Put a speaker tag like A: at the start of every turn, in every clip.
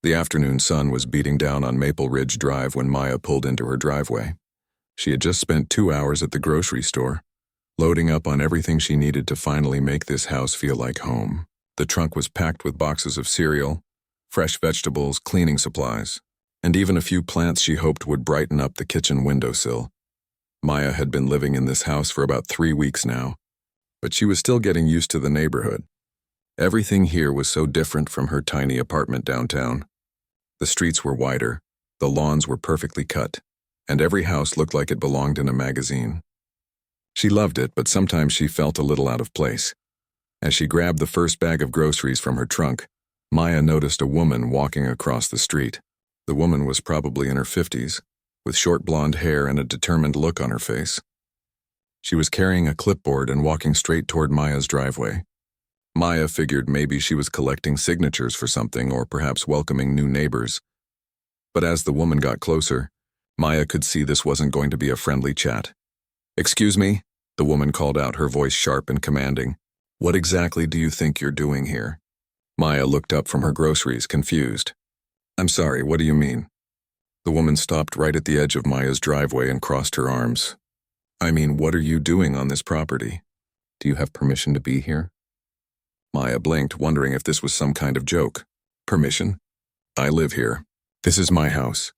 A: The afternoon sun was beating down on Maple Ridge Drive when Maya pulled into her driveway. She had just spent 2 hours at the grocery store, loading up on everything she needed to finally make this house feel like home. The trunk was packed with boxes of cereal, fresh vegetables, cleaning supplies, and even a few plants she hoped would brighten up the kitchen windowsill. Maya had been living in this house for about 3 weeks now, but she was still getting used to the neighborhood. Everything here was so different from her tiny apartment downtown. The streets were wider, the lawns were perfectly cut, and every house looked like it belonged in a magazine. She loved it, but sometimes she felt a little out of place. As she grabbed the first bag of groceries from her trunk, Maya noticed a woman walking across the street. The woman was probably in her 50s, with short blonde hair and a determined look on her face. She was carrying a clipboard and walking straight toward Maya's driveway. Maya figured maybe she was collecting signatures for something or perhaps welcoming new neighbors. But as the woman got closer, Maya could see this wasn't going to be a friendly chat. "Excuse me," the woman called out, her voice sharp and commanding. "What exactly do you think you're doing here?" Maya looked up from her groceries, confused. "I'm sorry, what do you mean?" The woman stopped right at the edge of Maya's driveway and crossed her arms. "I mean, what are you doing on this property? Do you have permission to be here?" Maya blinked, wondering if this was some kind of joke. "Permission? I live here. This is my house."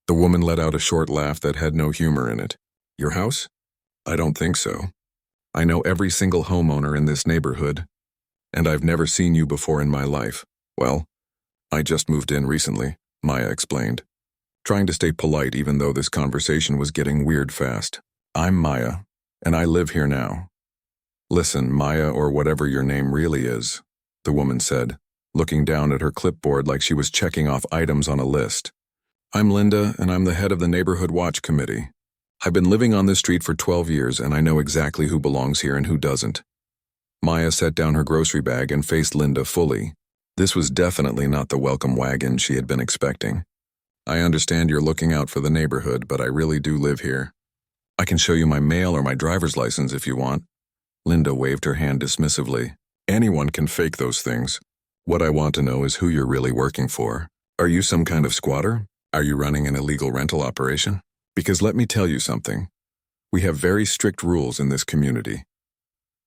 A: The woman let out a short laugh that had no humor in it. "Your house? I don't think so. I know every single homeowner in this neighborhood, and I've never seen you before in my life." "Well, I just moved in recently," Maya explained, trying to stay polite even though this conversation was getting weird fast. "I'm Maya, and I live here now." "Listen, Maya, or whatever your name really is," the woman said, looking down at her clipboard like she was checking off items on a list. "I'm Linda, and I'm the head of the Neighborhood Watch Committee. I've been living on this street for 12 years, and I know exactly who belongs here and who doesn't." Maya set down her grocery bag and faced Linda fully. This was definitely not the welcome wagon she had been expecting. "I understand you're looking out for the neighborhood, but I really do live here. I can show you my mail or my driver's license if you want." Linda waved her hand dismissively. "Anyone can fake those things. What I want to know is who you're really working for. Are you some kind of squatter? Are you running an illegal rental operation? Because let me tell you something. We have very strict rules in this community."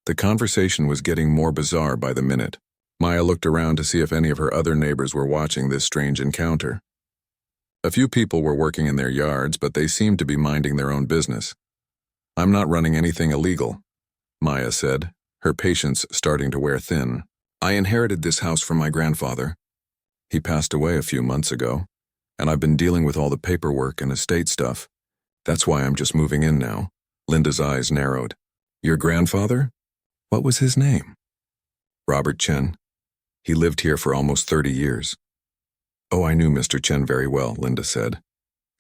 A: The conversation was getting more bizarre by the minute. Maya looked around to see if any of her other neighbors were watching this strange encounter. A few people were working in their yards, but they seemed to be minding their own business. "I'm not running anything illegal," Maya said, her patience starting to wear thin. "I inherited this house from my grandfather. He passed away a few months ago, and I've been dealing with all the paperwork and estate stuff. That's why I'm just moving in now." Linda's eyes narrowed. "Your grandfather? What was his name?" "Robert Chen. He lived here for almost 30 years. "Oh, I knew Mr. Chen very well," Linda said,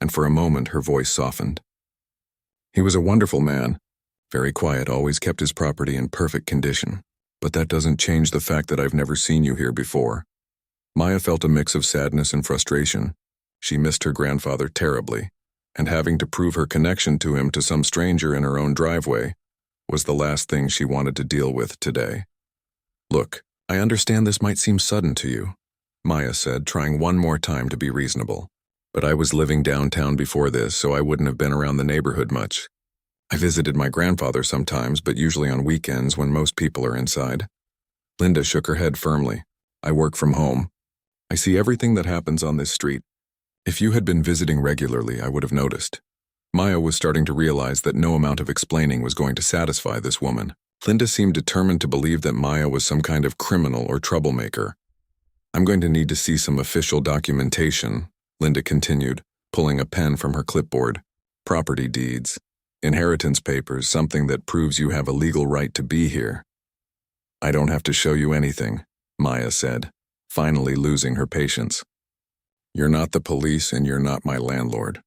A: and for a moment her voice softened. "He was a wonderful man, very quiet, always kept his property in perfect condition. But that doesn't change the fact that I've never seen you here before." Maya felt a mix of sadness and frustration. She missed her grandfather terribly, and having to prove her connection to him to some stranger in her own driveway was the last thing she wanted to deal with today. "Look, I understand this might seem sudden to you," Maya said, trying one more time to be reasonable. "But I was living downtown before this, so I wouldn't have been around the neighborhood much. I visited my grandfather sometimes, but usually on weekends when most people are inside." Linda shook her head firmly. "I work from home. I see everything that happens on this street. If you had been visiting regularly, I would have noticed." Maya was starting to realize that no amount of explaining was going to satisfy this woman. Linda seemed determined to believe that Maya was some kind of criminal or troublemaker. "I'm going to need to see some official documentation," Linda continued, pulling a pen from her clipboard. "Property deeds, inheritance papers, something that proves you have a legal right to be here." "I don't have to show you anything," Maya said, finally losing her patience. "You're not the police and you're not my landlord.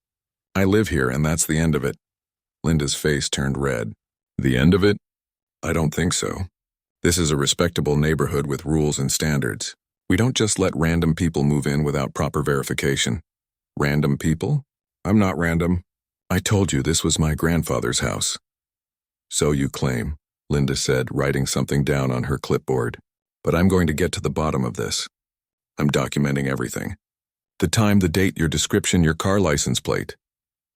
A: I live here and that's the end of it." Linda's face turned red. "The end of it? I don't think so. This is a respectable neighborhood with rules and standards. We don't just let random people move in without proper verification." "Random people? I'm not random. I told you this was my grandfather's house." "So you claim," Linda said, writing something down on her clipboard. "But I'm going to get to the bottom of this. I'm documenting everything. The time, the date, your description, your car license plate.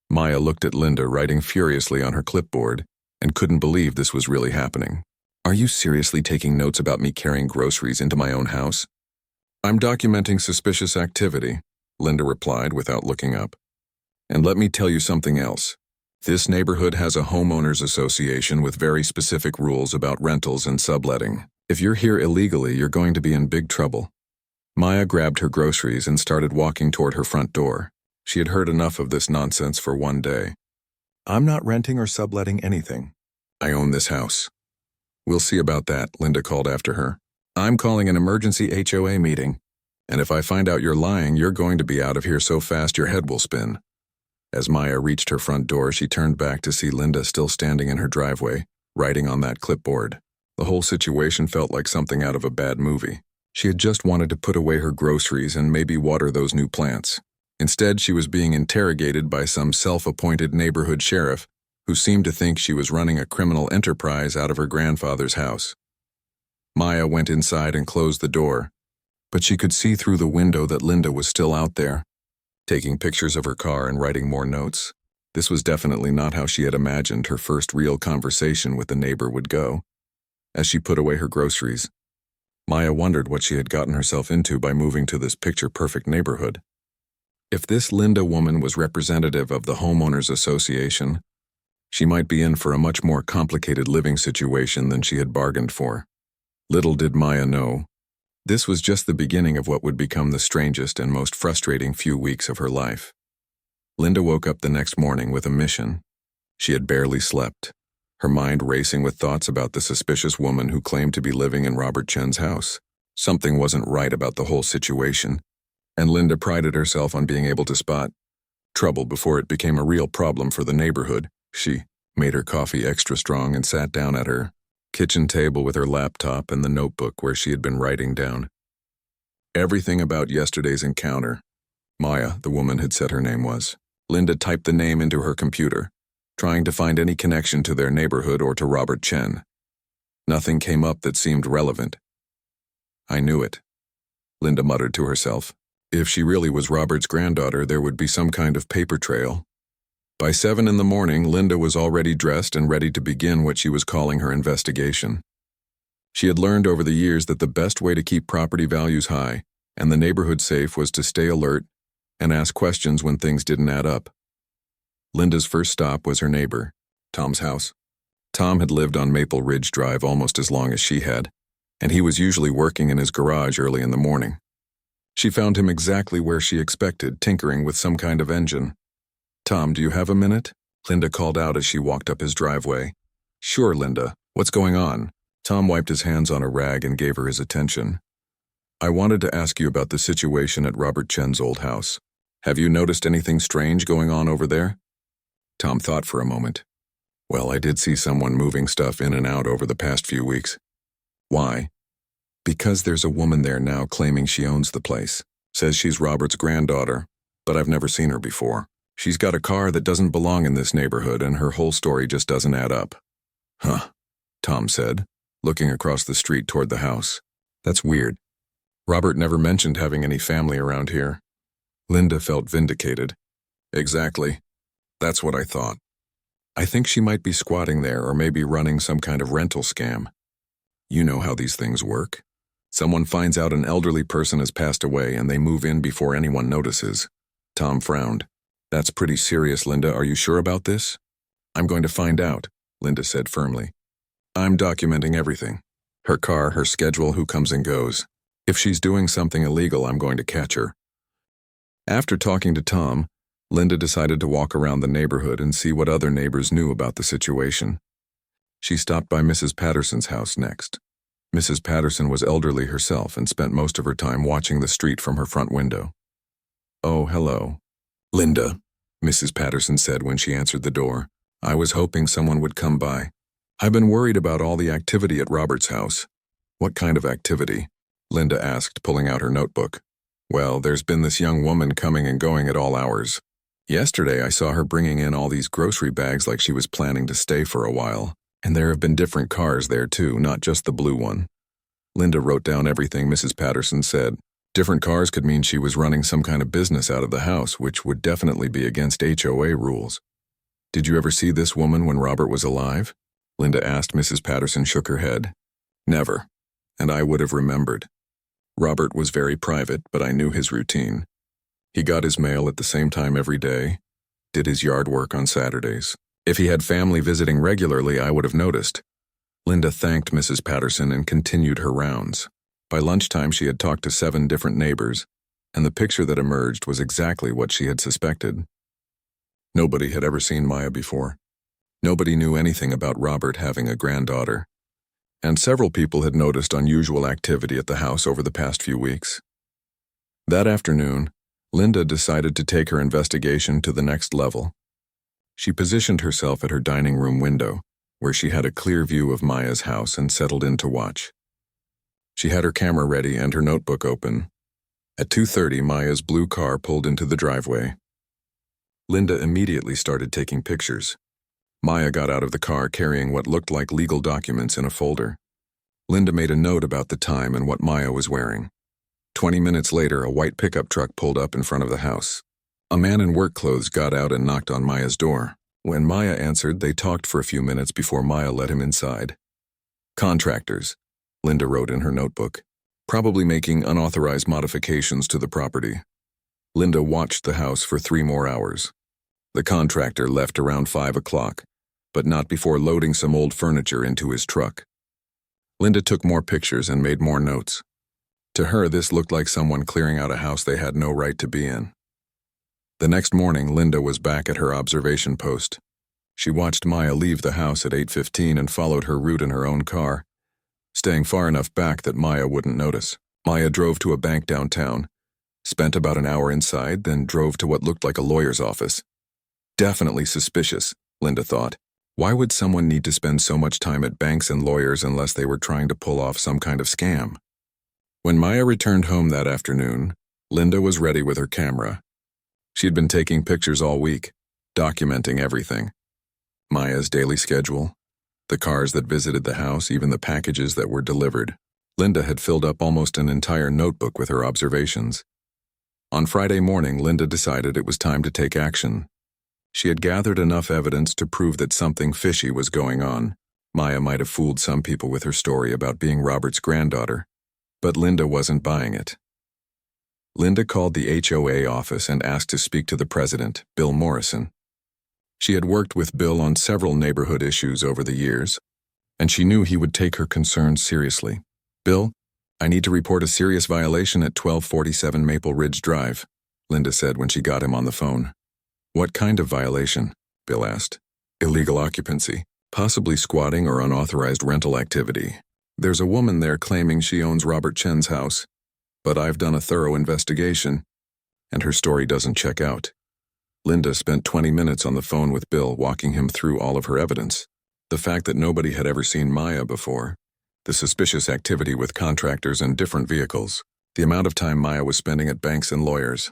A: Maya looked at Linda writing furiously on her clipboard and couldn't believe this was really happening. Are you seriously taking notes about me carrying groceries into my own house? I'm documenting suspicious activity, Linda replied without looking up. And let me tell you something else. This neighborhood has a homeowners association with very specific rules about rentals and subletting. If you're here illegally, you're going to be in big trouble. Maya grabbed her groceries and started walking toward her front door. She had heard enough of this nonsense for one day. I'm not renting or subletting anything. I own this house. We'll see about that, Linda called after her. I'm calling an emergency HOA meeting, and if I find out you're lying, you're going to be out of here so fast your head will spin. As Maya reached her front door, she turned back to see Linda still standing in her driveway, writing on that clipboard. The whole situation felt like something out of a bad movie. She had just wanted to put away her groceries and maybe water those new plants. Instead, she was being interrogated by some self-appointed neighborhood sheriff who seemed to think she was running a criminal enterprise out of her grandfather's house. Maya went inside and closed the door, but she could see through the window that Linda was still out there, taking pictures of her car and writing more notes. This was definitely not how she had imagined her first real conversation with the neighbor would go. As she put away her groceries, Maya wondered what she had gotten herself into by moving to this picture-perfect neighborhood. If this Linda woman was representative of the homeowners association, she might be in for a much more complicated living situation than she had bargained for. Little did Maya know, this was just the beginning of what would become the strangest and most frustrating few weeks of her life. Linda woke up the next morning with a mission. She had barely slept, her mind racing with thoughts about the suspicious woman who claimed to be living in Robert Chen's house. Something wasn't right about the whole situation, and Linda prided herself on being able to spot trouble before it became a real problem for the neighborhood. She made her coffee extra strong and sat down at her kitchen table with her laptop and the notebook where she had been writing down everything about yesterday's encounter. Maya, the woman had said her name was. Linda typed the name into her computer, trying to find any connection to their neighborhood or to Robert Chen. Nothing came up that seemed relevant. I knew it, Linda muttered to herself. If she really was Robert's granddaughter, there would be some kind of paper trail. By 7 in the morning, Linda was already dressed and ready to begin what she was calling her investigation. She had learned over the years that the best way to keep property values high and the neighborhood safe was to stay alert and ask questions when things didn't add up. Linda's first stop was her neighbor, Tom's house. Tom had lived on Maple Ridge Drive almost as long as she had, and he was usually working in his garage early in the morning. She found him exactly where she expected, tinkering with some kind of engine. Tom, do you have a minute? Linda called out as she walked up his driveway. Sure, Linda. What's going on? Tom wiped his hands on a rag and gave her his attention. I wanted to ask you about the situation at Robert Chen's old house. Have you noticed anything strange going on over there? Tom thought for a moment. Well, I did see someone moving stuff in and out over the past few weeks. Why? Because there's a woman there now claiming she owns the place. Says she's Robert's granddaughter, but I've never seen her before. She's got a car that doesn't belong in this neighborhood, and her whole story just doesn't add up. Huh, Tom said, looking across the street toward the house. That's weird. Robert never mentioned having any family around here. Linda felt vindicated. Exactly. That's what I thought. I think she might be squatting there or maybe running some kind of rental scam. You know how these things work. Someone finds out an elderly person has passed away and they move in before anyone notices. Tom frowned. That's pretty serious, Linda. Are you sure about this? I'm going to find out, Linda said firmly. I'm documenting everything. Her car, her schedule, who comes and goes. If she's doing something illegal, I'm going to catch her. After talking to Tom, Linda decided to walk around the neighborhood and see what other neighbors knew about the situation. She stopped by Mrs. Patterson's house next. Mrs. Patterson was elderly herself and spent most of her time watching the street from her front window. Oh, hello. Linda, Mrs. Patterson said when she answered the door. I was hoping someone would come by. I've been worried about all the activity at Robert's house. What kind of activity? Linda asked, pulling out her notebook. Well, there's been this young woman coming and going at all hours. Yesterday I saw her bringing in all these grocery bags like she was planning to stay for a while. And there have been different cars there too, not just the blue one. Linda wrote down everything Mrs. Patterson said. Different cars could mean she was running some kind of business out of the house, which would definitely be against HOA rules. Did you ever see this woman when Robert was alive? Linda asked. Mrs. Patterson shook her head. Never, and I would have remembered. Robert was very private, but I knew his routine. He got his mail at the same time every day, did his yard work on Saturdays. If he had family visiting regularly, I would have noticed. Linda thanked Mrs. Patterson and continued her rounds. By lunchtime, she had talked to 7 different neighbors, and the picture that emerged was exactly what she had suspected. Nobody had ever seen Maya before. Nobody knew anything about Robert having a granddaughter, and several people had noticed unusual activity at the house over the past few weeks. That afternoon, Linda decided to take her investigation to the next level. She positioned herself at her dining room window, where she had a clear view of Maya's house, and settled in to watch. She had her camera ready and her notebook open. At 2:30, Maya's blue car pulled into the driveway. Linda immediately started taking pictures. Maya got out of the car carrying what looked like legal documents in a folder. Linda made a note about the time and what Maya was wearing. 20 minutes later, a white pickup truck pulled up in front of the house. A man in work clothes got out and knocked on Maya's door. When Maya answered, they talked for a few minutes before Maya let him inside. Contractors, Linda wrote in her notebook, probably making unauthorized modifications to the property. Linda watched the house for 3 more hours. The contractor left around 5 o'clock, but not before loading some old furniture into his truck. Linda took more pictures and made more notes. To her, this looked like someone clearing out a house they had no right to be in. The next morning, Linda was back at her observation post. She watched Maya leave the house at 8:15 and followed her route in her own car, staying far enough back that Maya wouldn't notice. Maya drove to a bank downtown, spent about an hour inside, then drove to what looked like a lawyer's office. Definitely suspicious, Linda thought. Why would someone need to spend so much time at banks and lawyers unless they were trying to pull off some kind of scam? When Maya returned home that afternoon, Linda was ready with her camera. She had been taking pictures all week, documenting everything. Maya's daily schedule, the cars that visited the house, even the packages that were delivered. Linda had filled up almost an entire notebook with her observations. On Friday morning, Linda decided it was time to take action. She had gathered enough evidence to prove that something fishy was going on. Maya might have fooled some people with her story about being Robert's granddaughter, but Linda wasn't buying it. Linda called the HOA office and asked to speak to the president, Bill Morrison. She had worked with Bill on several neighborhood issues over the years, and she knew he would take her concerns seriously. Bill, I need to report a serious violation at 1247 Maple Ridge Drive, Linda said when she got him on the phone. What kind of violation? Bill asked. Illegal occupancy, possibly squatting or unauthorized rental activity. There's a woman there claiming she owns Robert Chen's house, but I've done a thorough investigation, and her story doesn't check out. Linda spent 20 minutes on the phone with Bill, walking him through all of her evidence. The fact that nobody had ever seen Maya before, the suspicious activity with contractors and different vehicles, the amount of time Maya was spending at banks and lawyers.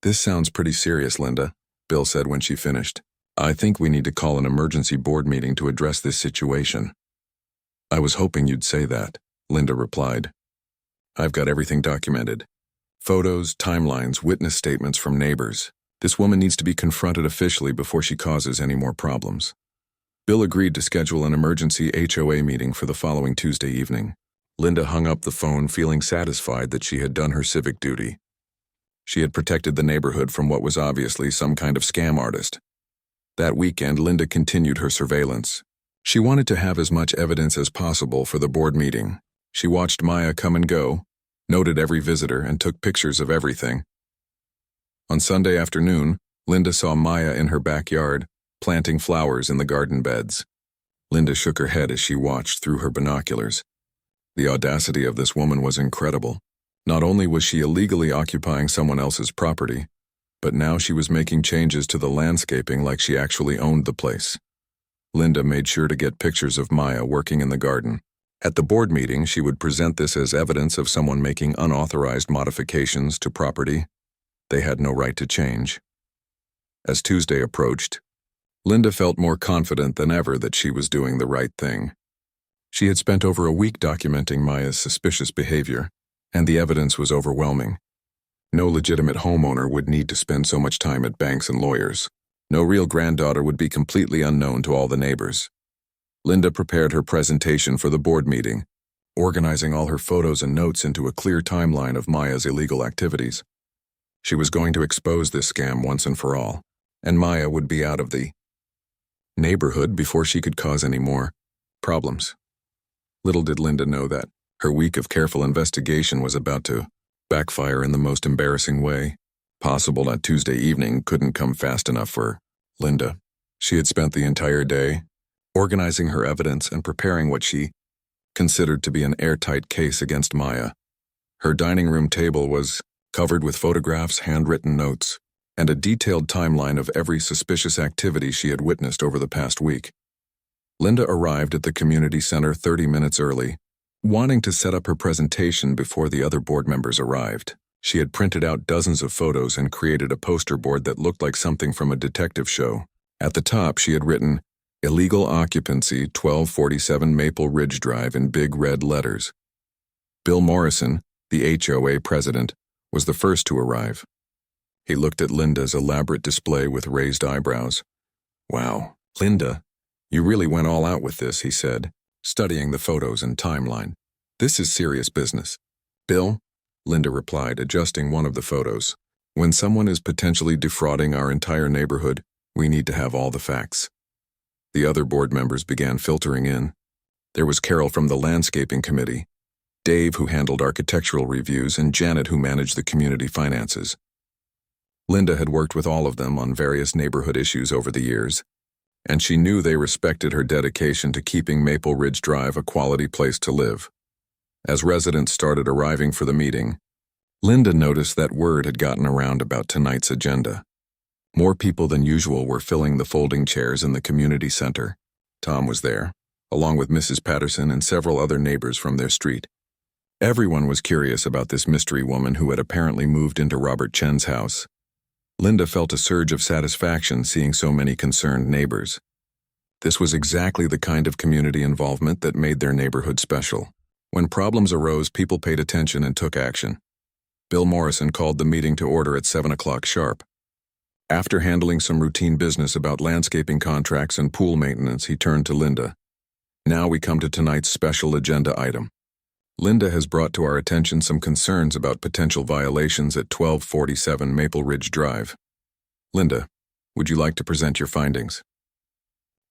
A: This sounds pretty serious, Linda, Bill said when she finished. I think we need to call an emergency board meeting to address this situation. I was hoping you'd say that, Linda replied. I've got everything documented. Photos, timelines, witness statements from neighbors. This woman needs to be confronted officially before she causes any more problems. Bill agreed to schedule an emergency HOA meeting for the following Tuesday evening. Linda hung up the phone, feeling satisfied that she had done her civic duty. She had protected the neighborhood from what was obviously some kind of scam artist. That weekend, Linda continued her surveillance. She wanted to have as much evidence as possible for the board meeting. She watched Maya come and go, noted every visitor, and took pictures of everything. On Sunday afternoon, Linda saw Maya in her backyard, planting flowers in the garden beds. Linda shook her head as she watched through her binoculars. The audacity of this woman was incredible. Not only was she illegally occupying someone else's property, but now she was making changes to the landscaping like she actually owned the place. Linda made sure to get pictures of Maya working in the garden. At the board meeting, she would present this as evidence of someone making unauthorized modifications to property they had no right to change. As Tuesday approached, Linda felt more confident than ever that she was doing the right thing. She had spent over a week documenting Maya's suspicious behavior, And the evidence was overwhelming. No legitimate homeowner would need to spend so much time at banks and lawyers. No real granddaughter would be completely unknown to all the neighbors. Linda prepared her presentation for the board meeting, organizing all her photos and notes into a clear timeline of Maya's illegal activities. She was going to expose this scam once and for all, and Maya would be out of the neighborhood before she could cause any more problems. Little did Linda know that her week of careful investigation was about to backfire in the most embarrassing way possible. That Tuesday evening couldn't come fast enough for Linda. She had spent the entire day organizing her evidence and preparing what she considered to be an airtight case against Maya. Her dining room table was covered with photographs, handwritten notes, and a detailed timeline of every suspicious activity she had witnessed over the past week. Linda arrived at the community center 30 minutes early, wanting to set up her presentation before the other board members arrived. She had printed out dozens of photos and created a poster board that looked like something from a detective show. At the top, she had written, "Illegal occupancy, 1247 Maple Ridge Drive," in big red letters. Bill Morrison, the HOA president, was the first to arrive. He looked at Linda's elaborate display with raised eyebrows. "Wow, Linda, you really went all out with this," he said, studying the photos and timeline. "This is serious business." "Bill," Linda replied, adjusting one of the photos, "when someone is potentially defrauding our entire neighborhood, we need to have all the facts." The other board members began filtering in. There was Carol from the landscaping committee, Dave, who handled architectural reviews, and Janet, who managed the community finances. Linda had worked with all of them on various neighborhood issues over the years, and she knew they respected her dedication to keeping Maple Ridge Drive a quality place to live. As residents started arriving for the meeting, Linda noticed that word had gotten around about tonight's agenda. More people than usual were filling the folding chairs in the community center. Tom was there, along with Mrs. Patterson and several other neighbors from their street. Everyone was curious about this mystery woman who had apparently moved into Robert Chen's house. Linda felt a surge of satisfaction seeing so many concerned neighbors. This was exactly the kind of community involvement that made their neighborhood special. When problems arose, people paid attention and took action. Bill Morrison called the meeting to order at 7 o'clock sharp. After handling some routine business about landscaping contracts and pool maintenance, he turned to Linda. "Now we come to tonight's special agenda item. Linda has brought to our attention some concerns about potential violations at 1247 Maple Ridge Drive. Linda, would you like to present your findings?"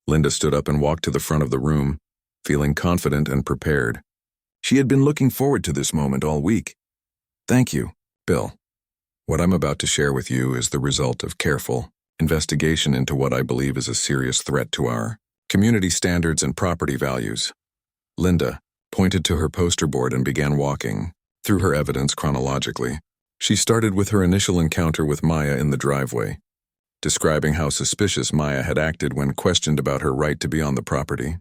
A: Linda stood up and walked to the front of the room, feeling confident and prepared. She had been looking forward to this moment all week. "Thank you, Bill. What I'm about to share with you is the result of careful investigation into what I believe is a serious threat to our community standards and property values." Linda pointed to her poster board and began walking through her evidence chronologically. She started with her initial encounter with Maya in the driveway, describing how suspicious Maya had acted when questioned about her right to be on the property.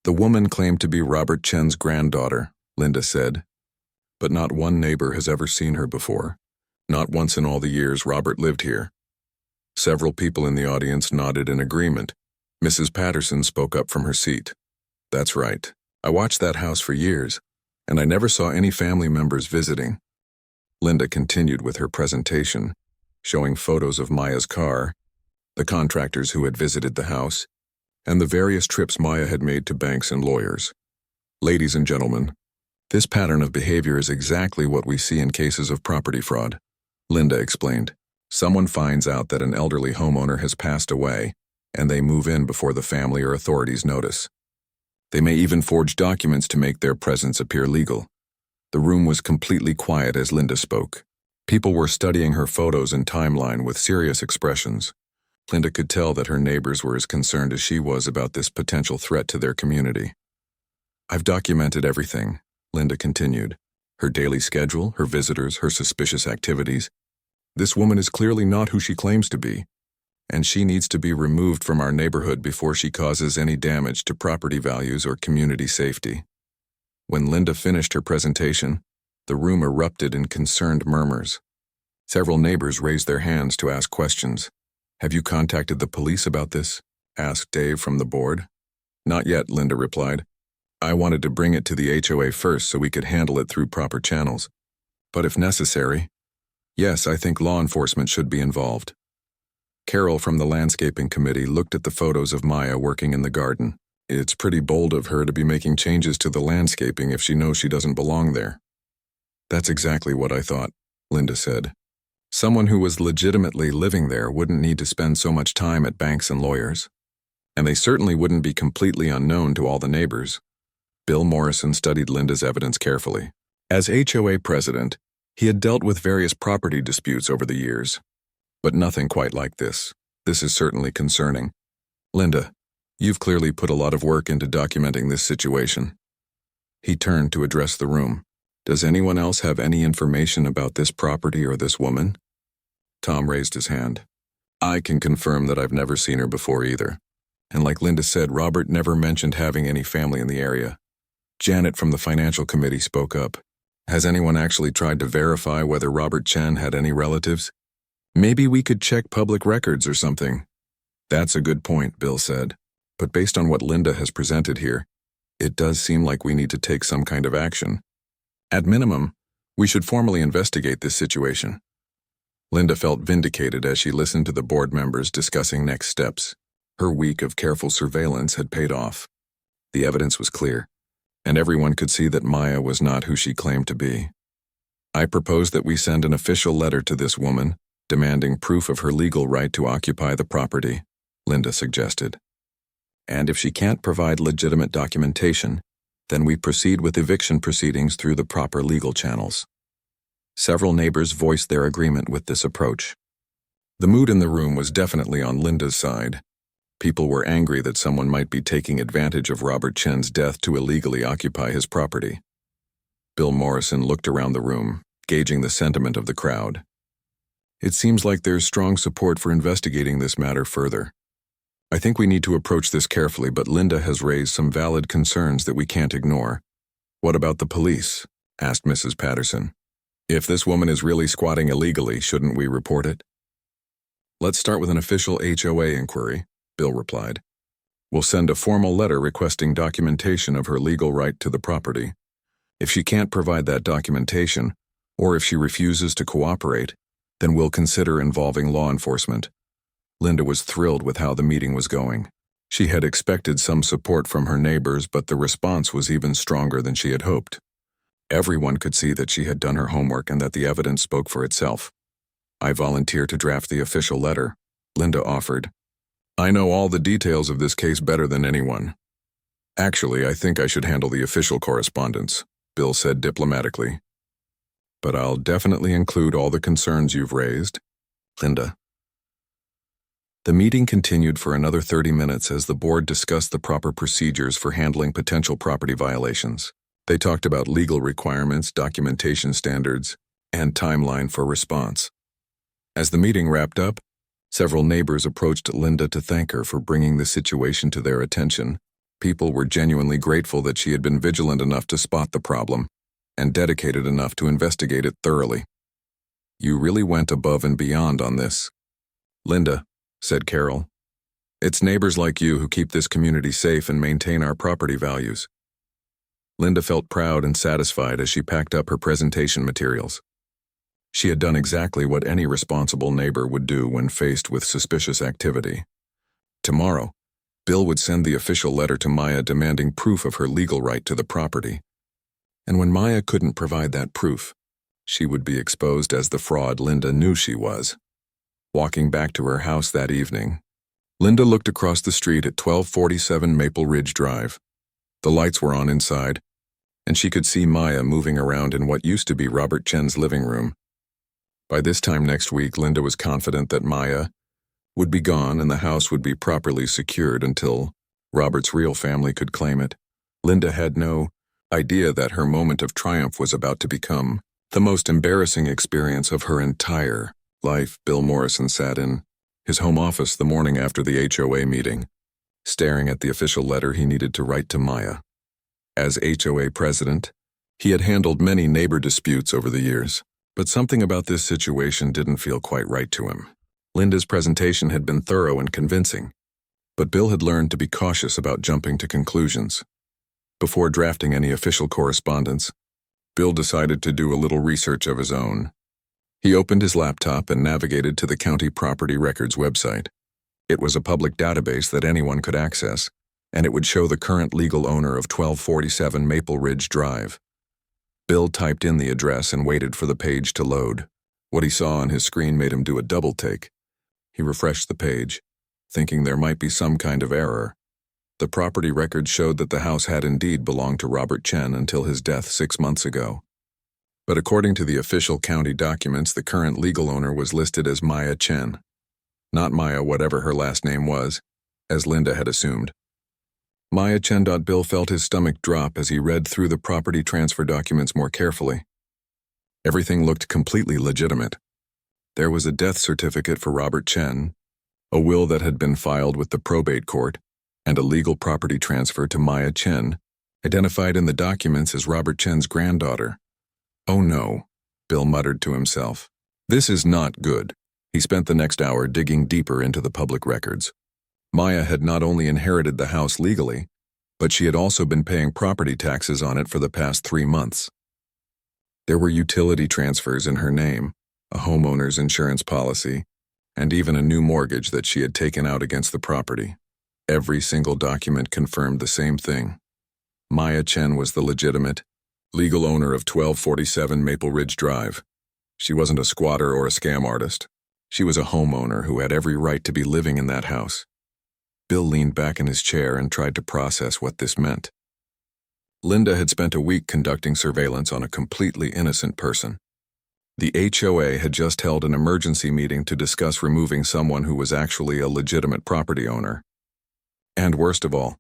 A: "The woman claimed to be Robert Chen's granddaughter," Linda said, "but not one neighbor has ever seen her before. Not once in all the years Robert lived here." Several people in the audience nodded in agreement. Mrs. Patterson spoke up from her seat. "That's right. I watched that house for years, and I never saw any family members visiting." Linda continued with her presentation, showing photos of Maya's car, the contractors who had visited the house, and the various trips Maya had made to banks and lawyers. "Ladies and gentlemen, this pattern of behavior is exactly what we see in cases of property fraud," Linda explained. "Someone finds out that an elderly homeowner has passed away, and they move in before the family or authorities notice. They may even forge documents to make their presence appear legal." The room was completely quiet as Linda spoke. People were studying her photos and timeline with serious expressions. Linda could tell that her neighbors were as concerned as she was about this potential threat to their community. "I've documented everything," Linda continued. "Her daily schedule, her visitors, her suspicious activities. This woman is clearly not who she claims to be, and she needs to be removed from our neighborhood before she causes any damage to property values or community safety." When Linda finished her presentation, the room erupted in concerned murmurs. Several neighbors raised their hands to ask questions. "Have you contacted the police about this?" asked Dave from the board. "Not yet," Linda replied. "I wanted to bring it to the HOA first so we could handle it through proper channels." But if necessary, yes, I think law enforcement should be involved. Carol from the landscaping committee looked at the photos of Maya working in the garden. It's pretty bold of her to be making changes to the landscaping if she knows she doesn't belong there. That's exactly what I thought, Linda said. Someone who was legitimately living there wouldn't need to spend so much time at banks and lawyers. And they certainly wouldn't be completely unknown to all the neighbors. Bill Morrison studied Linda's evidence carefully. As HOA president, he had dealt with various property disputes over the years. But nothing quite like this. This is certainly concerning. Linda, you've clearly put a lot of work into documenting this situation. He turned to address the room. Does anyone else have any information about this property or this woman? Tom raised his hand. I can confirm that I've never seen her before either. And like Linda said, Robert never mentioned having any family in the area. Janet from the financial committee spoke up. Has anyone actually tried to verify whether Robert Chen had any relatives? Maybe we could check public records or something. That's a good point, Bill said. But based on what Linda has presented here, it does seem like we need to take some kind of action. At minimum, we should formally investigate this situation. Linda felt vindicated as she listened to the board members discussing next steps. Her week of careful surveillance had paid off. The evidence was clear, and everyone could see that Maya was not who she claimed to be. I propose that we send an official letter to this woman, demanding proof of her legal right to occupy the property, Linda suggested. And if she can't provide legitimate documentation, then we proceed with eviction proceedings through the proper legal channels. Several neighbors voiced their agreement with this approach. The mood in the room was definitely on Linda's side. People were angry that someone might be taking advantage of Robert Chen's death to illegally occupy his property. Bill Morrison looked around the room, gauging the sentiment of the crowd. It seems like there's strong support for investigating this matter further. I think we need to approach this carefully, but Linda has raised some valid concerns that we can't ignore. What about the police? Asked Mrs. Patterson. If this woman is really squatting illegally, shouldn't we report it? Let's start with an official HOA inquiry, Bill replied. We'll send a formal letter requesting documentation of her legal right to the property. If she can't provide that documentation, or if she refuses to cooperate, then we'll consider involving law enforcement. Linda was thrilled with how the meeting was going. She had expected some support from her neighbors, but the response was even stronger than she had hoped. Everyone could see that she had done her homework and that the evidence spoke for itself. I volunteer to draft the official letter, Linda offered. I know all the details of this case better than anyone. Actually, I think I should handle the official correspondence, Bill said diplomatically. But I'll definitely include all the concerns you've raised, Linda. The meeting continued for another 30 minutes as the board discussed the proper procedures for handling potential property violations. They talked about legal requirements, documentation standards, and timeline for response. As the meeting wrapped up, several neighbors approached Linda to thank her for bringing the situation to their attention. People were genuinely grateful that she had been vigilant enough to spot the problem and dedicated enough to investigate it thoroughly. You really went above and beyond on this. Linda, said Carol. It's neighbors like you who keep this community safe and maintain our property values. Linda felt proud and satisfied as she packed up her presentation materials. She had done exactly what any responsible neighbor would do when faced with suspicious activity. Tomorrow, Bill would send the official letter to Maya demanding proof of her legal right to the property. And when Maya couldn't provide that proof, she would be exposed as the fraud Linda knew she was. Walking back to her house that evening, Linda looked across the street at 1247 Maple Ridge Drive. The lights were on inside, and she could see Maya moving around in what used to be Robert Chen's living room. By this time next week, Linda was confident that Maya would be gone and the house would be properly secured until Robert's real family could claim it. Linda had no idea that her moment of triumph was about to become the most embarrassing experience of her entire life. Bill Morrison sat in his home office the morning after the HOA meeting, staring at the official letter he needed to write to Maya. As HOA president, he had handled many neighbor disputes over the years, but something about this situation didn't feel quite right to him. Linda's presentation had been thorough and convincing, but Bill had learned to be cautious about jumping to conclusions. Before drafting any official correspondence, Bill decided to do a little research of his own. He opened his laptop and navigated to the county property records website. It was a public database that anyone could access, and it would show the current legal owner of 1247 Maple Ridge Drive. Bill typed in the address and waited for the page to load. What he saw on his screen made him do a double take. He refreshed the page, thinking there might be some kind of error. The property records showed that the house had indeed belonged to Robert Chen until his death 6 months ago. But according to the official county documents, the current legal owner was listed as Maya Chen. Not Maya, whatever her last name was, as Linda had assumed. Maya Chen. Bill felt his stomach drop as he read through the property transfer documents more carefully. Everything looked completely legitimate. There was a death certificate for Robert Chen, a will that had been filed with the probate court, and a legal property transfer to Maya Chen, identified in the documents as Robert Chen's granddaughter. Oh no, Bill muttered to himself. This is not good. He spent the next hour digging deeper into the public records. Maya had not only inherited the house legally, but she had also been paying property taxes on it for the past 3 months. There were utility transfers in her name, a homeowner's insurance policy, and even a new mortgage that she had taken out against the property. Every single document confirmed the same thing. Maya Chen was the legitimate, legal owner of 1247 Maple Ridge Drive. She wasn't a squatter or a scam artist. She was a homeowner who had every right to be living in that house. Bill leaned back in his chair and tried to process what this meant. Linda had spent a week conducting surveillance on a completely innocent person. The HOA had just held an emergency meeting to discuss removing someone who was actually a legitimate property owner. And worst of all,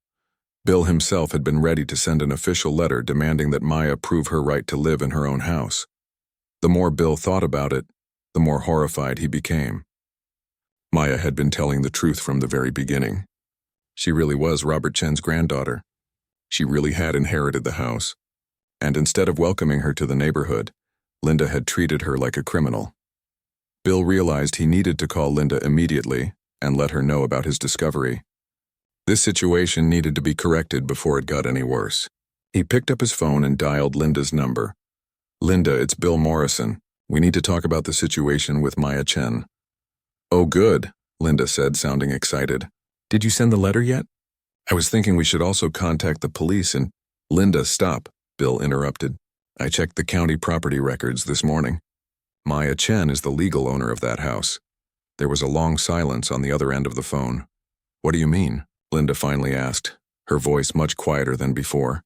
A: Bill himself had been ready to send an official letter demanding that Maya prove her right to live in her own house. The more Bill thought about it, the more horrified he became. Maya had been telling the truth from the very beginning. She really was Robert Chen's granddaughter. She really had inherited the house. And instead of welcoming her to the neighborhood, Linda had treated her like a criminal. Bill realized he needed to call Linda immediately and let her know about his discovery. This situation needed to be corrected before it got any worse. He picked up his phone and dialed Linda's number. Linda, it's Bill Morrison. We need to talk about the situation with Maya Chen. Oh, good, Linda said, sounding excited. Did you send the letter yet? I was thinking we should also contact the police and— Linda, stop, Bill interrupted. I checked the county property records this morning. Maya Chen is the legal owner of that house. There was a long silence on the other end of the phone. What do you mean? Linda finally asked, her voice much quieter than before.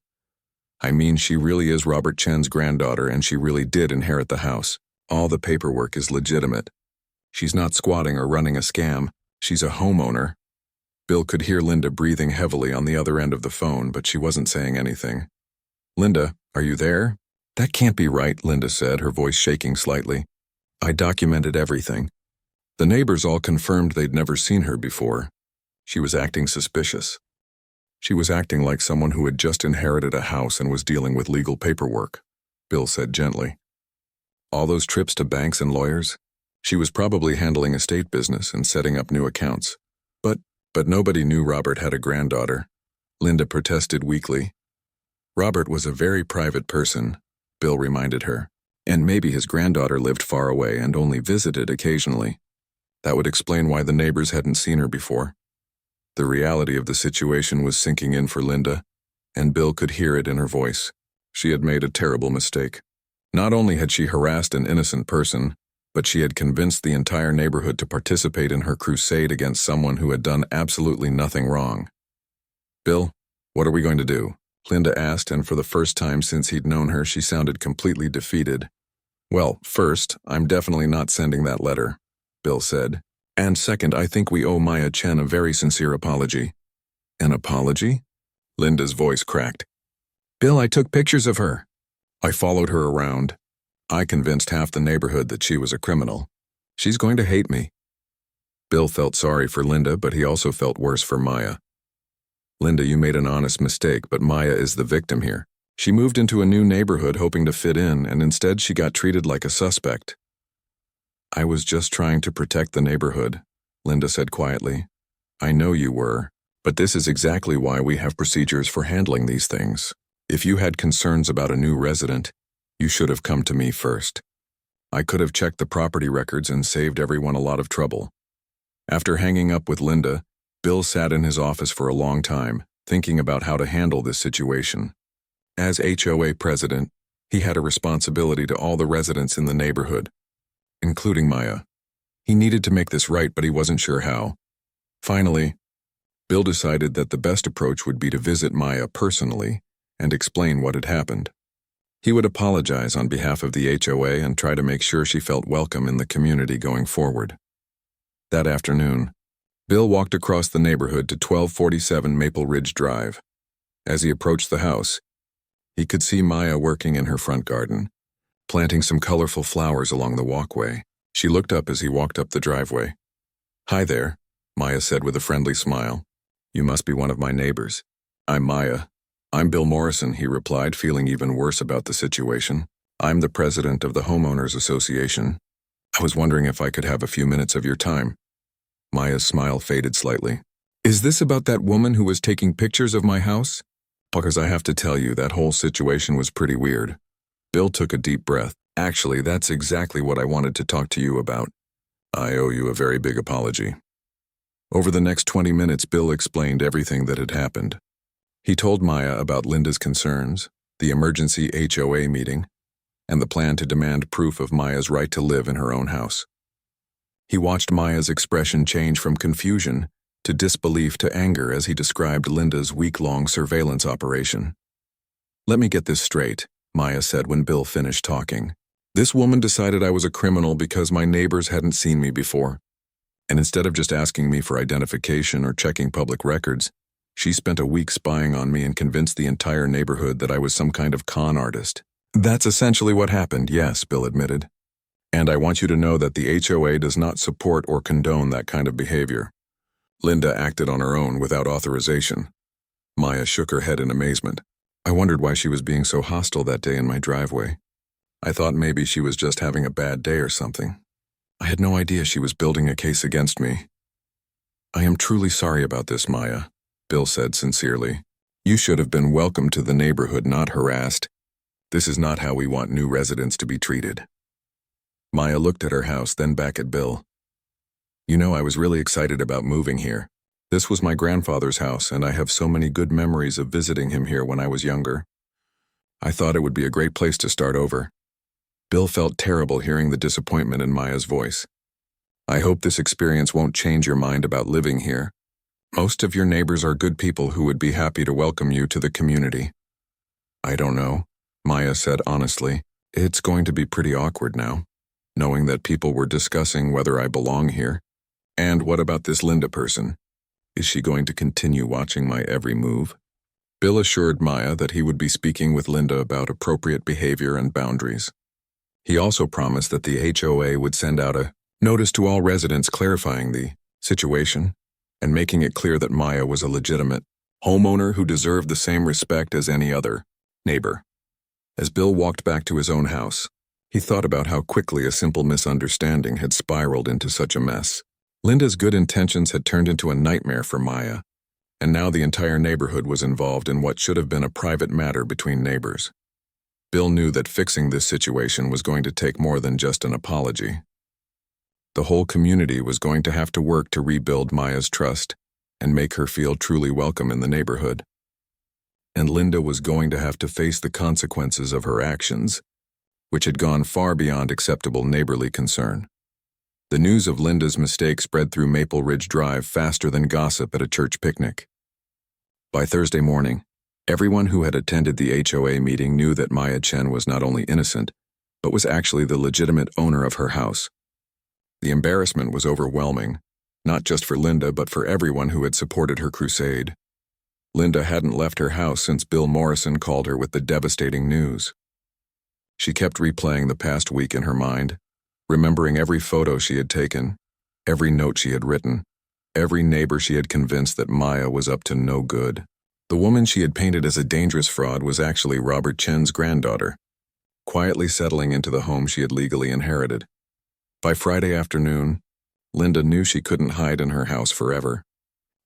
A: I mean, she really is Robert Chen's granddaughter and she really did inherit the house. All the paperwork is legitimate. She's not squatting or running a scam. She's a homeowner. Bill could hear Linda breathing heavily on the other end of the phone, but she wasn't saying anything. Linda, are you there? That can't be right, Linda said, her voice shaking slightly. I documented everything. The neighbors all confirmed they'd never seen her before. She was acting suspicious. She was acting like someone who had just inherited a house and was dealing with legal paperwork, Bill said gently. All those trips to banks and lawyers? She was probably handling estate business and setting up new accounts. But nobody knew Robert had a granddaughter. Linda protested weakly. Robert was a very private person, Bill reminded her, and maybe his granddaughter lived far away and only visited occasionally. That would explain why the neighbors hadn't seen her before. The reality of the situation was sinking in for Linda, and Bill could hear it in her voice. She had made a terrible mistake. Not only had she harassed an innocent person, but she had convinced the entire neighborhood to participate in her crusade against someone who had done absolutely nothing wrong. Bill, what are we going to do? Linda asked, and for the first time since he'd known her, she sounded completely defeated. Well, first, I'm definitely not sending that letter, Bill said. And second, I think we owe Maya Chen a very sincere apology. An apology? Linda's voice cracked. Bill, I took pictures of her. I followed her around. I convinced half the neighborhood that she was a criminal. She's going to hate me. Bill felt sorry for Linda, but he also felt worse for Maya. Linda, you made an honest mistake, but Maya is the victim here. She moved into a new neighborhood hoping to fit in, and instead she got treated like a suspect. I was just trying to protect the neighborhood, Linda said quietly. I know you were, but this is exactly why we have procedures for handling these things. If you had concerns about a new resident, You should have come to me first. I could have checked the property records and saved everyone a lot of trouble. After hanging up with Linda, Bill sat in his office for a long time, thinking about how to handle this situation. As HOA president, he had a responsibility to all the residents in the neighborhood, including Maya. He needed to make this right, but he wasn't sure how. Finally, Bill decided that the best approach would be to visit Maya personally and explain what had happened. He would apologize on behalf of the HOA and try to make sure she felt welcome in the community going forward. That afternoon, Bill walked across the neighborhood to 1247 Maple Ridge Drive. As he approached the house, he could see Maya working in her front garden, planting some colorful flowers along the walkway. She looked up as he walked up the driveway. "Hi there," Maya said with a friendly smile. "You must be one of my neighbors." "I'm Maya." "I'm Bill Morrison," he replied, feeling even worse about the situation. "I'm the president of the Homeowners Association. I was wondering if I could have a few minutes of your time." Maya's smile faded slightly. "Is this about that woman who was taking pictures of my house?" "Because I have to tell you, that whole situation was pretty weird." Bill took a deep breath. "Actually, that's exactly what I wanted to talk to you about. I owe you a very big apology." Over the next 20 minutes, Bill explained everything that had happened. He told Maya about Linda's concerns, the emergency HOA meeting, and the plan to demand proof of Maya's right to live in her own house. He watched Maya's expression change from confusion to disbelief to anger as he described Linda's week-long surveillance operation. "Let me get this straight," Maya said when Bill finished talking. "This woman decided I was a criminal because my neighbors hadn't seen me before. And instead of just asking me for identification or checking public records, she spent a week spying on me and convinced the entire neighborhood that I was some kind of con artist." "That's essentially what happened, yes," Bill admitted. "And I want you to know that the HOA does not support or condone that kind of behavior. Linda acted on her own without authorization." Maya shook her head in amazement. "I wondered why she was being so hostile that day in my driveway. I thought maybe she was just having a bad day or something. I had no idea she was building a case against me." "I am truly sorry about this, Maya," Bill said sincerely. "You should have been welcomed to the neighborhood, not harassed. This is not how we want new residents to be treated." Maya looked at her house, then back at Bill. "You know, I was really excited about moving here. This was my grandfather's house, and I have so many good memories of visiting him here when I was younger. I thought it would be a great place to start over." Bill felt terrible hearing the disappointment in Maya's voice. "I hope this experience won't change your mind about living here. Most of your neighbors are good people who would be happy to welcome you to the community." "I don't know," Maya said honestly. "It's going to be pretty awkward now, knowing that people were discussing whether I belong here. And what about this Linda person? Is she going to continue watching my every move?" Bill assured Maya that he would be speaking with Linda about appropriate behavior and boundaries. He also promised that the HOA would send out a notice to all residents clarifying the situation and making it clear that Maya was a legitimate homeowner who deserved the same respect as any other neighbor. As Bill walked back to his own house, he thought about how quickly a simple misunderstanding had spiraled into such a mess. Linda's good intentions had turned into a nightmare for Maya, and now the entire neighborhood was involved in what should have been a private matter between neighbors. Bill knew that fixing this situation was going to take more than just an apology. The whole community was going to have to work to rebuild Maya's trust and make her feel truly welcome in the neighborhood. And Linda was going to have to face the consequences of her actions, which had gone far beyond acceptable neighborly concern. The news of Linda's mistake spread through Maple Ridge Drive faster than gossip at a church picnic. By Thursday morning, everyone who had attended the HOA meeting knew that Maya Chen was not only innocent, but was actually the legitimate owner of her house. The embarrassment was overwhelming, not just for Linda but for everyone who had supported her crusade. Linda hadn't left her house since Bill Morrison called her with the devastating news. She kept replaying the past week in her mind, remembering every photo she had taken, every note she had written, every neighbor she had convinced that Maya was up to no good. The woman she had painted as a dangerous fraud was actually Robert Chen's granddaughter, quietly settling into the home she had legally inherited. By Friday afternoon, Linda knew she couldn't hide in her house forever.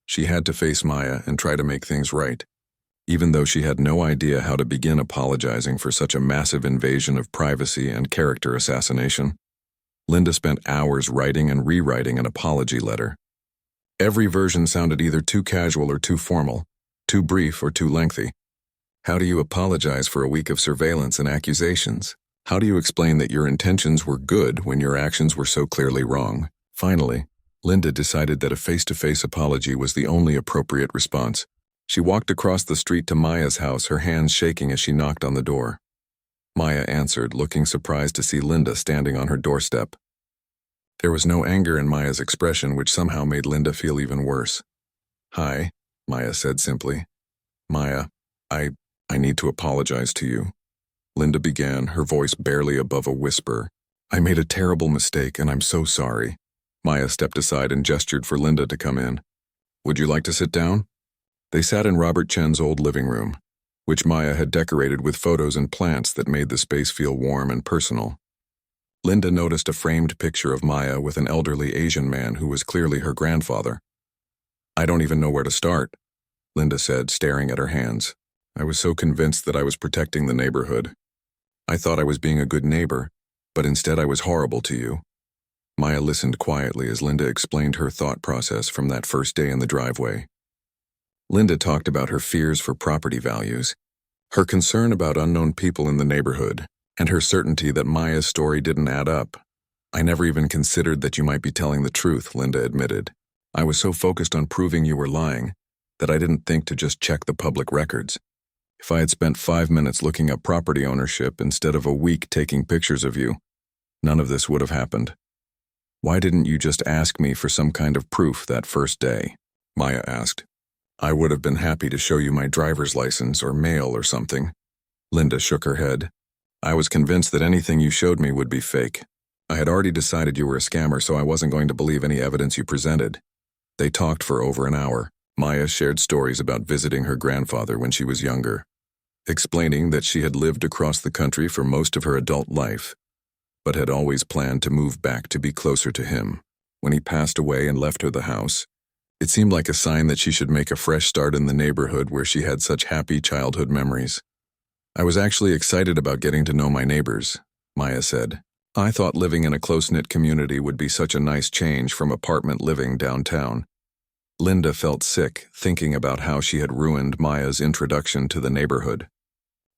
A: She had to face Maya and try to make things right. Even though she had no idea how to begin apologizing for such a massive invasion of privacy and character assassination, Linda spent hours writing and rewriting an apology letter. Every version sounded either too casual or too formal, too brief or too lengthy. How do you apologize for a week of surveillance and accusations? How do you explain that your intentions were good when your actions were so clearly wrong? Finally, Linda decided that a face-to-face apology was the only appropriate response. She walked across the street to Maya's house, her hands shaking as she knocked on the door. Maya answered, looking surprised to see Linda standing on her doorstep. There was no anger in Maya's expression, which somehow made Linda feel even worse. "Hi," Maya said simply. "Maya, I need to apologize to you." Linda began, her voice barely above a whisper. "I made a terrible mistake, and I'm so sorry." Maya stepped aside and gestured for Linda to come in. "Would you like to sit down?" They sat in Robert Chen's old living room, which Maya had decorated with photos and plants that made the space feel warm and personal. Linda noticed a framed picture of Maya with an elderly Asian man who was clearly her grandfather. "I don't even know where to start," Linda said, staring at her hands. "I was so convinced that I was protecting the neighborhood. I thought I was being a good neighbor, but instead I was horrible to you." Maya listened quietly as Linda explained her thought process from that first day in the driveway. Linda talked about her fears for property values, her concern about unknown people in the neighborhood, and her certainty that Maya's story didn't add up. "I never even considered that you might be telling the truth," Linda admitted. "I was so focused on proving you were lying that I didn't think to just check the public records. If I had spent 5 minutes looking up property ownership instead of a week taking pictures of you, none of this would have happened." "Why didn't you just ask me for some kind of proof that first day?" Maya asked. "I would have been happy to show you my driver's license or mail or something." Linda shook her head. "I was convinced that anything you showed me would be fake. I had already decided you were a scammer, so I wasn't going to believe any evidence you presented." They talked for over an hour. Maya shared stories about visiting her grandfather when she was younger, explaining that she had lived across the country for most of her adult life, but had always planned to move back to be closer to him. When he passed away and left her the house, it seemed like a sign that she should make a fresh start in the neighborhood where she had such happy childhood memories. "I was actually excited about getting to know my neighbors," Maya said. "I thought living in a close-knit community would be such a nice change from apartment living downtown." Linda felt sick thinking about how she had ruined Maya's introduction to the neighborhood.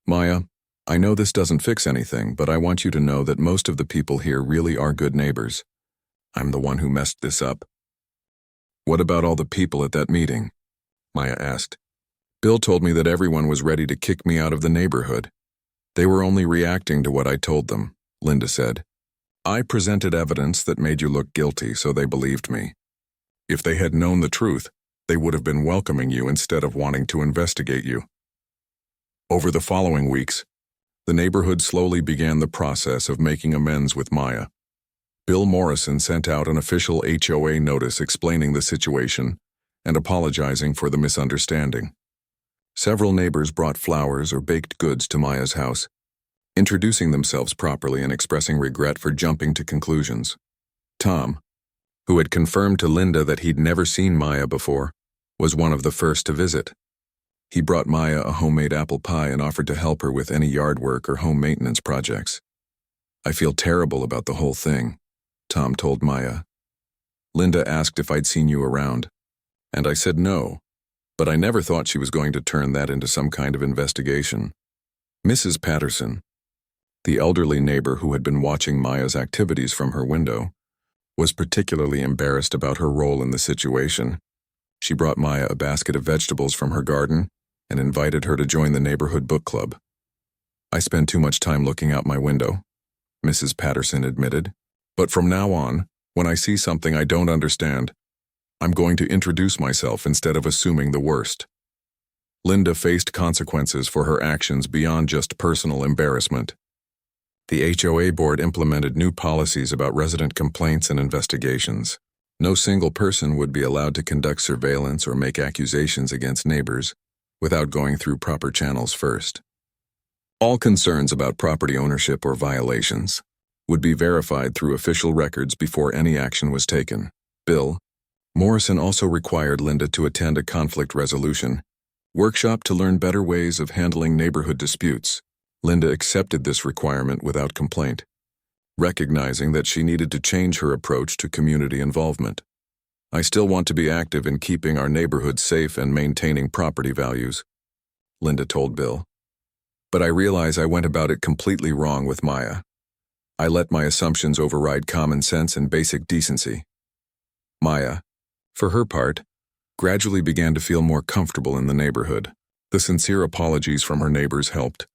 A: "Maya, I know this doesn't fix anything, but I want you to know that most of the people here really are good neighbors. I'm the one who messed this up." "What about all the people at that meeting?" Maya asked. "Bill told me that everyone was ready to kick me out of the neighborhood." "They were only reacting to what I told them," Linda said. "I presented evidence that made you look guilty, so they believed me. If they had known the truth, they would have been welcoming you instead of wanting to investigate you." Over the following weeks, the neighborhood slowly began the process of making amends with Maya. Bill Morrison sent out an official HOA notice explaining the situation and apologizing for the misunderstanding. Several neighbors brought flowers or baked goods to Maya's house, introducing themselves properly and expressing regret for jumping to conclusions. Tom, who had confirmed to Linda that he'd never seen Maya before, was one of the first to visit. He brought Maya a homemade apple pie and offered to help her with any yard work or home maintenance projects. "I feel terrible about the whole thing," Tom told Maya. "Linda asked if I'd seen you around, and I said no, but I never thought she was going to turn that into some kind of investigation." Mrs. Patterson, the elderly neighbor who had been watching Maya's activities from her window, was particularly embarrassed about her role in the situation. She brought Maya a basket of vegetables from her garden and invited her to join the neighborhood book club. "I spend too much time looking out my window," Mrs. Patterson admitted. "But from now on, when I see something I don't understand, I'm going to introduce myself instead of assuming the worst." Linda faced consequences for her actions beyond just personal embarrassment. The HOA board implemented new policies about resident complaints and investigations. No single person would be allowed to conduct surveillance or make accusations against neighbors without going through proper channels first. All concerns about property ownership or violations would be verified through official records before any action was taken. Bill Morrison also required Linda to attend a conflict resolution Workshop to learn better ways of handling neighborhood disputes. Linda accepted this requirement without complaint, recognizing that she needed to change her approach to community involvement. I still want to be active in keeping our neighborhood safe and maintaining property values, Linda told Bill. But I realize I went about it completely wrong with Maya. I let my assumptions override common sense and basic decency. Maya, for her part, gradually began to feel more comfortable in the neighborhood. The sincere apologies from her neighbors helped,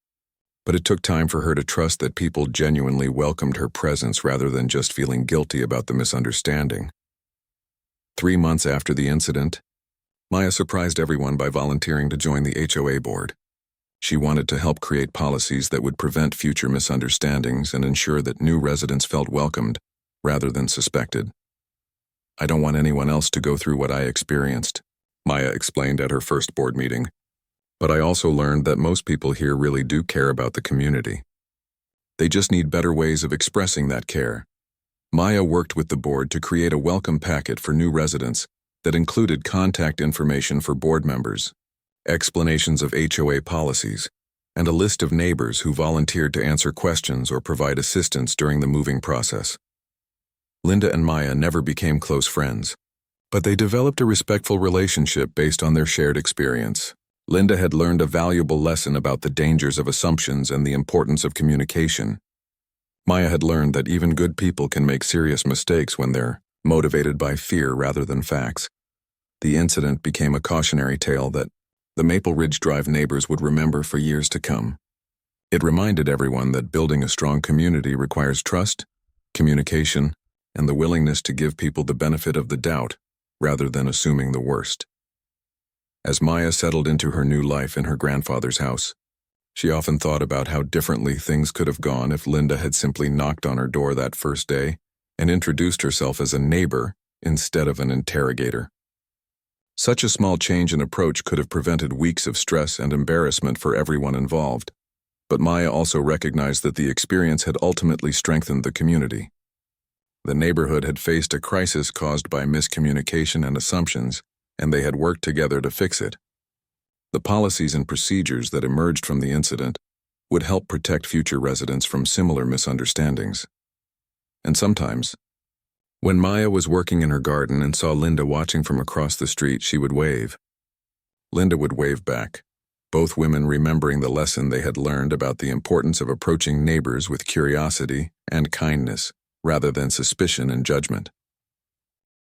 A: but it took time for her to trust that people genuinely welcomed her presence rather than just feeling guilty about the misunderstanding. 3 months after the incident, Maya surprised everyone by volunteering to join the HOA board. She wanted to help create policies that would prevent future misunderstandings and ensure that new residents felt welcomed rather than suspected. I don't want anyone else to go through what I experienced, Maya explained at her first board meeting. But I also learned that most people here really do care about the community. They just need better ways of expressing that care. Maya worked with the board to create a welcome packet for new residents that included contact information for board members, explanations of HOA policies, and a list of neighbors who volunteered to answer questions or provide assistance during the moving process. Linda and Maya never became close friends, but they developed a respectful relationship based on their shared experience. Linda had learned a valuable lesson about the dangers of assumptions and the importance of communication. Maya had learned that even good people can make serious mistakes when they're motivated by fear rather than facts. The incident became a cautionary tale that the Maple Ridge Drive neighbors would remember for years to come. It reminded everyone that building a strong community requires trust, communication, and the willingness to give people the benefit of the doubt rather than assuming the worst. As Maya settled into her new life in her grandfather's house, she often thought about how differently things could have gone if Linda had simply knocked on her door that first day and introduced herself as a neighbor instead of an interrogator. Such a small change in approach could have prevented weeks of stress and embarrassment for everyone involved, but Maya also recognized that the experience had ultimately strengthened the community. The neighborhood had faced a crisis caused by miscommunication and assumptions, and they had worked together to fix it. The policies and procedures that emerged from the incident would help protect future residents from similar misunderstandings. And sometimes, when Maya was working in her garden and saw Linda watching from across the street, she would wave. Linda would wave back, both women remembering the lesson they had learned about the importance of approaching neighbors with curiosity and kindness rather than suspicion and judgment.